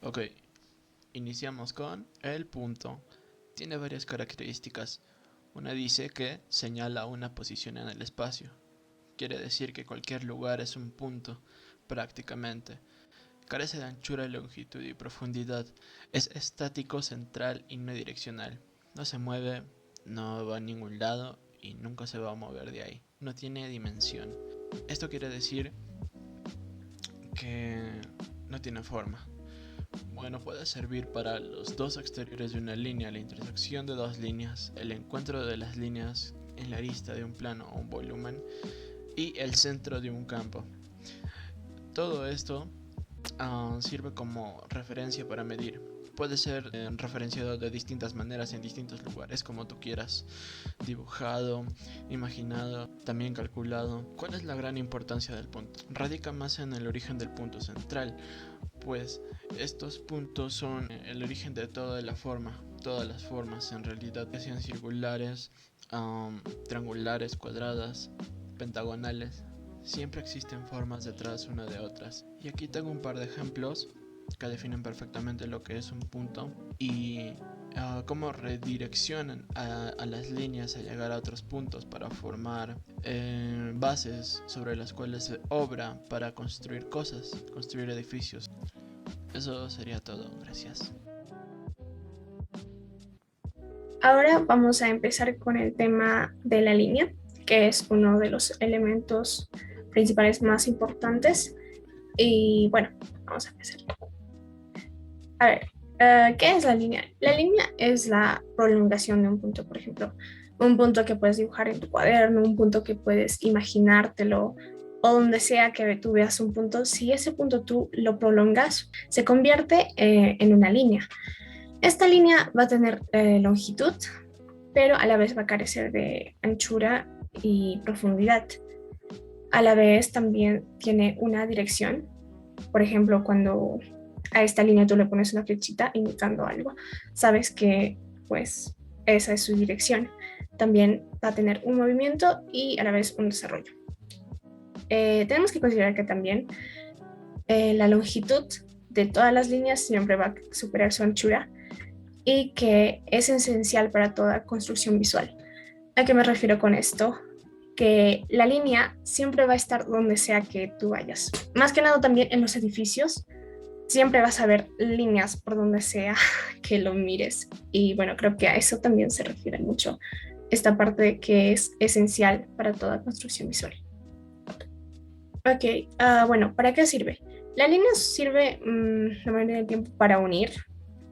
Ok, iniciamos con el punto. Tiene varias características. Una dice que señala una posición en el espacio. Quiere decir que cualquier lugar es un punto, prácticamente. Carece de anchura, longitud y profundidad. Es estático, central y no direccional. No se mueve, no va a ningún lado y nunca se va a mover de ahí. No tiene dimensión. Esto quiere decir que no tiene forma. Bueno, puede servir para los dos exteriores de una línea, la intersección de dos líneas, el encuentro de las líneas en la arista de un plano o un volumen y el centro de un campo. Todo esto sirve como referencia para medir. Puede ser referenciado de distintas maneras en distintos lugares, como tú quieras. Dibujado, imaginado, también calculado. ¿Cuál es la gran importancia del punto? Radica más en el origen del punto central, pues estos puntos son el origen de toda la forma. Todas las formas en realidad, que sean circulares, triangulares, cuadradas, pentagonales. Siempre existen formas detrás una de otras. Y aquí tengo un par de ejemplos que definen perfectamente lo que es un punto y cómo redireccionan a las líneas a llegar a otros puntos para formar bases sobre las cuales se obra para construir cosas, construir edificios. Eso sería todo, gracias. Ahora vamos a empezar con el tema de la línea, que es uno de los elementos principales más importantes. Y bueno, vamos a empezar. A ver, ¿qué es la línea? La línea es la prolongación de un punto, por ejemplo, un punto que puedes dibujar en tu cuaderno, un punto que puedes imaginártelo, o donde sea que tú veas un punto. Si ese punto tú lo prolongas, se convierte en una línea. Esta línea va a tener longitud, pero a la vez va a carecer de anchura y profundidad. A la vez también tiene una dirección. Por ejemplo, cuando a esta línea tú le pones una flechita indicando algo, sabes que pues esa es su dirección. También va a tener un movimiento y a la vez un desarrollo. Tenemos que considerar que también la longitud de todas las líneas siempre va a superar su anchura y que es esencial para toda construcción visual. ¿A qué me refiero con esto? Que la línea siempre va a estar donde sea que tú vayas. Más que nada también en los edificios, siempre vas a ver líneas por donde sea que lo mires. Y bueno, creo que a eso también se refiere mucho esta parte que es esencial para toda construcción visual. Ok, bueno, ¿para qué sirve? La línea sirve la mayoría del tiempo para unir.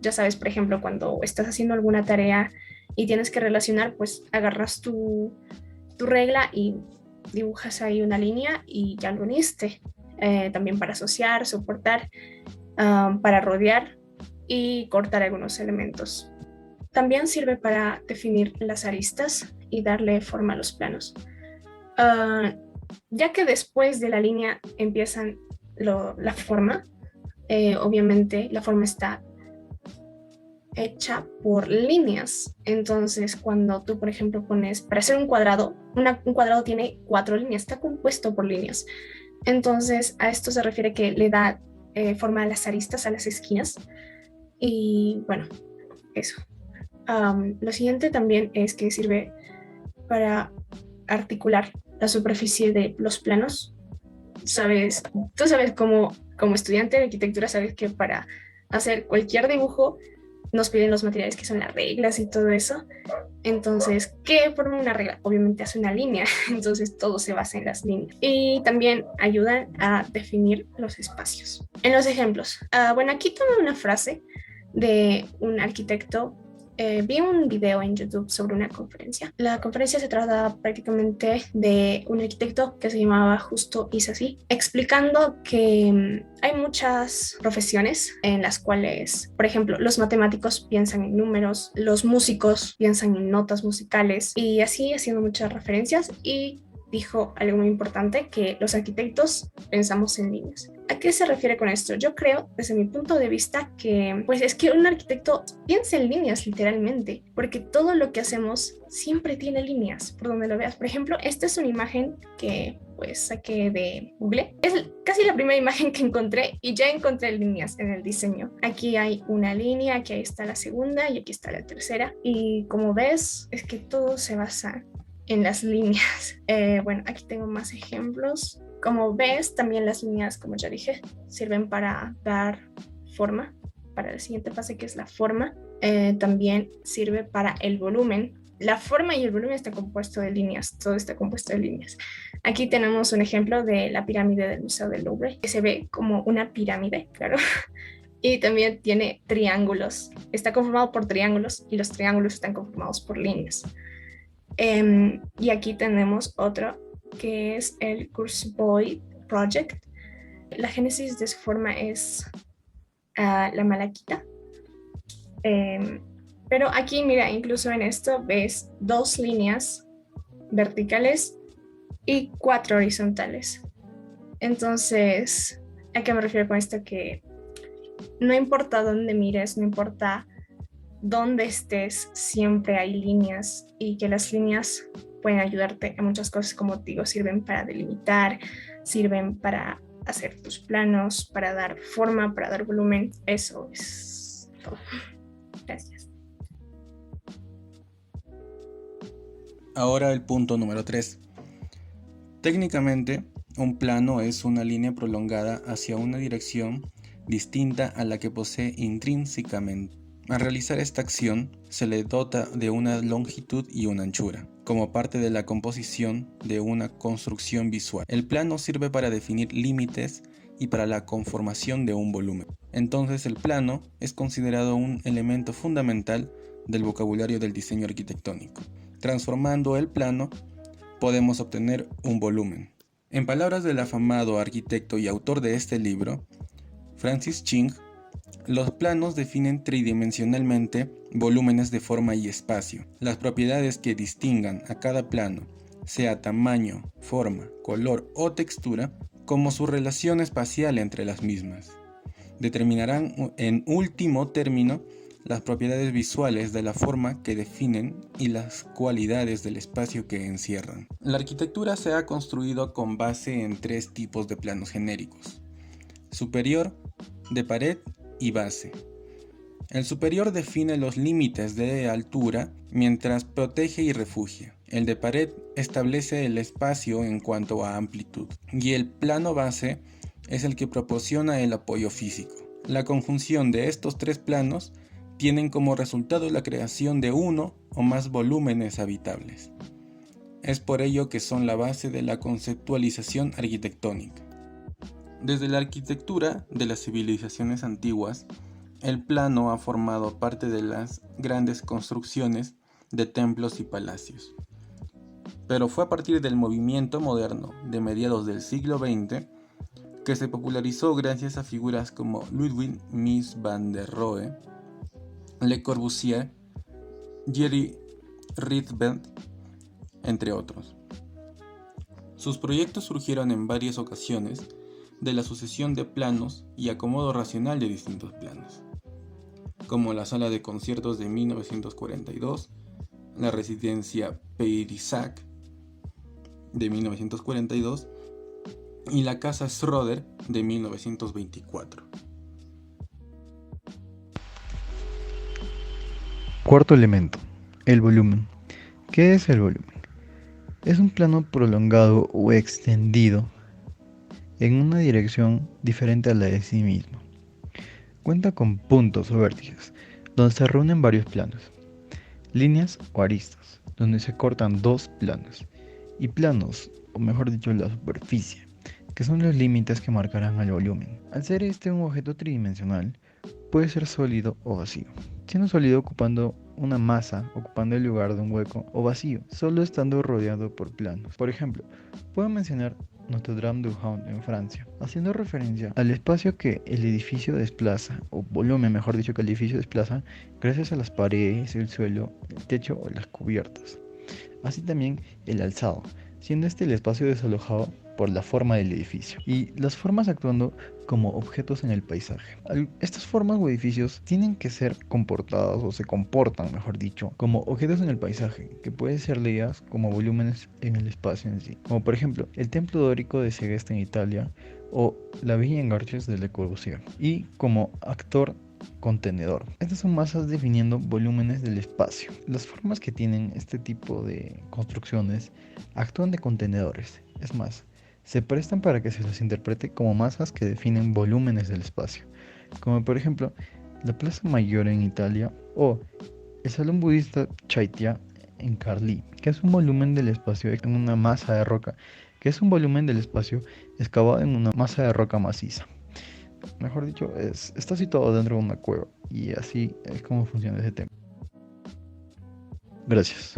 Ya sabes, por ejemplo, cuando estás haciendo alguna tarea y tienes que relacionar, pues agarras tu regla y dibujas ahí una línea y ya lo uniste. También para asociar, soportar, para rodear y cortar algunos elementos. También sirve para definir las aristas y darle forma a los planos. Uh, ya que después de la línea empiezan la forma, obviamente la forma está hecha por líneas. Entonces, cuando tú, por ejemplo, pones, para hacer un cuadrado, un cuadrado tiene 4 líneas, está compuesto por líneas. Entonces, a esto se refiere que le da forma a las aristas, a las esquinas. Y bueno, eso. Lo siguiente también es que sirve para articular la superficie de los planos. Sabes, tú sabes como estudiante de arquitectura, sabes que para hacer cualquier dibujo nos piden los materiales que son las reglas y todo eso. Entonces, ¿qué forma una regla? Obviamente hace una línea, entonces todo se basa en las líneas. Y también ayudan a definir los espacios. En los ejemplos, bueno, aquí tomé una frase de un arquitecto. Vi un video en YouTube sobre una conferencia. La conferencia se trata prácticamente de un arquitecto que se llamaba Justo Isasi, explicando que hay muchas profesiones en las cuales, por ejemplo, los matemáticos piensan en números, los músicos piensan en notas musicales y así haciendo muchas referencias. Y dijo algo muy importante, que los arquitectos pensamos en líneas. ¿A qué se refiere con esto? Yo creo, desde mi punto de vista, que pues es que un arquitecto piensa en líneas literalmente, porque todo lo que hacemos siempre tiene líneas, por donde lo veas. Por ejemplo, esta es una imagen que pues saqué de Google. Es casi la primera imagen que encontré y ya encontré líneas en el diseño. Aquí hay una línea, aquí está la segunda y aquí está la tercera. Y como ves, es que todo se basa en las líneas. Bueno, aquí tengo más ejemplos. Como ves, también las líneas, como ya dije, sirven para dar forma para el siguiente fase, que es la forma. También sirve para el volumen. La forma y el volumen está compuesto de líneas, todo está compuesto de líneas. Aquí tenemos un ejemplo de la pirámide del Museo del Louvre, que se ve como una pirámide, claro. Y también tiene triángulos. Está conformado por triángulos y los triángulos están conformados por líneas. Y aquí tenemos otro que es el Kurzgesagt Project. La génesis de su forma es la malaquita. Pero aquí, mira, incluso en esto ves 2 líneas verticales y 4 horizontales. Entonces, ¿a qué me refiero con esto? Que no importa dónde mires, no importa dónde estés, siempre hay líneas y que las líneas pueden ayudarte a muchas cosas, como digo, sirven para delimitar, sirven para hacer tus planos, para dar forma, para dar volumen. Eso es todo. Gracias. Ahora el punto número 3. Técnicamente, un plano es una línea prolongada hacia una dirección distinta a la que posee intrínsecamente. Al realizar esta acción, se le dota de una longitud y una anchura, como parte de la composición de una construcción visual. El plano sirve para definir límites y para la conformación de un volumen. Entonces, el plano es considerado un elemento fundamental del vocabulario del diseño arquitectónico. Transformando el plano, podemos obtener un volumen. En palabras del afamado arquitecto y autor de este libro, Francis Ching, los planos definen tridimensionalmente volúmenes de forma y espacio. Las propiedades que distingan a cada plano, sea tamaño, forma, color o textura, como su relación espacial entre las mismas, determinarán en último término las propiedades visuales de la forma que definen y las cualidades del espacio que encierran. La arquitectura se ha construido con base en 3 tipos de planos genéricos: superior, de pared y base. El superior define los límites de altura mientras protege y refugia. El de pared establece el espacio en cuanto a amplitud. Y el plano base es el que proporciona el apoyo físico. La conjunción de estos 3 planos tienen como resultado la creación de uno o más volúmenes habitables. Es por ello que son la base de la conceptualización arquitectónica. Desde la arquitectura de las civilizaciones antiguas, el plano ha formado parte de las grandes construcciones de templos y palacios. Pero fue a partir del movimiento moderno de mediados del siglo XX que se popularizó gracias a figuras como Ludwig Mies van der Rohe, Le Corbusier, Thierry Rivbent, entre otros. Sus proyectos surgieron en varias ocasiones de la sucesión de planos y acomodo racional de distintos planos, como la sala de conciertos de 1942, la residencia Peyrisac de 1942 y la casa Schroeder de 1924. Cuarto elemento, el volumen. ¿Qué es el volumen? Es un plano prolongado o extendido en una dirección diferente a la de sí mismo. Cuenta con puntos o vértices, donde se reúnen varios planos, líneas o aristas, donde se cortan 2 planos, y planos, o mejor dicho, la superficie, que son los límites que marcarán el volumen. Al ser este un objeto tridimensional, puede ser sólido o vacío, siendo sólido ocupando una masa, ocupando el lugar de un hueco, o vacío, solo estando rodeado por planos. Por ejemplo, puedo mencionar Notre-Dame-du-Haut en Francia, haciendo referencia al espacio que el edificio desplaza, o volumen mejor dicho que el edificio desplaza, gracias a las paredes, el suelo, el techo o las cubiertas. Así también el alzado, siendo este el espacio desalojado por la forma del edificio y las formas actuando como objetos en el paisaje. Estas formas o edificios tienen que ser comportadas o se comportan, mejor dicho, como objetos en el paisaje, que pueden ser leídas como volúmenes en el espacio en sí, como por ejemplo el templo dórico de Segesta en Italia o la Villa en Garches de Le Corbusier, y como actor contenedor. Estas son masas definiendo volúmenes del espacio. Las formas que tienen este tipo de construcciones actúan de contenedores, es más, se prestan para que se las interprete como masas que definen volúmenes del espacio, como por ejemplo la Plaza Mayor en Italia o el Salón Budista Chaitya en Karli, que es un volumen del espacio en una masa de roca, que es un volumen del espacio excavado en una masa de roca maciza. Mejor dicho, está situado dentro de una cueva y así es como funciona ese tema. Gracias.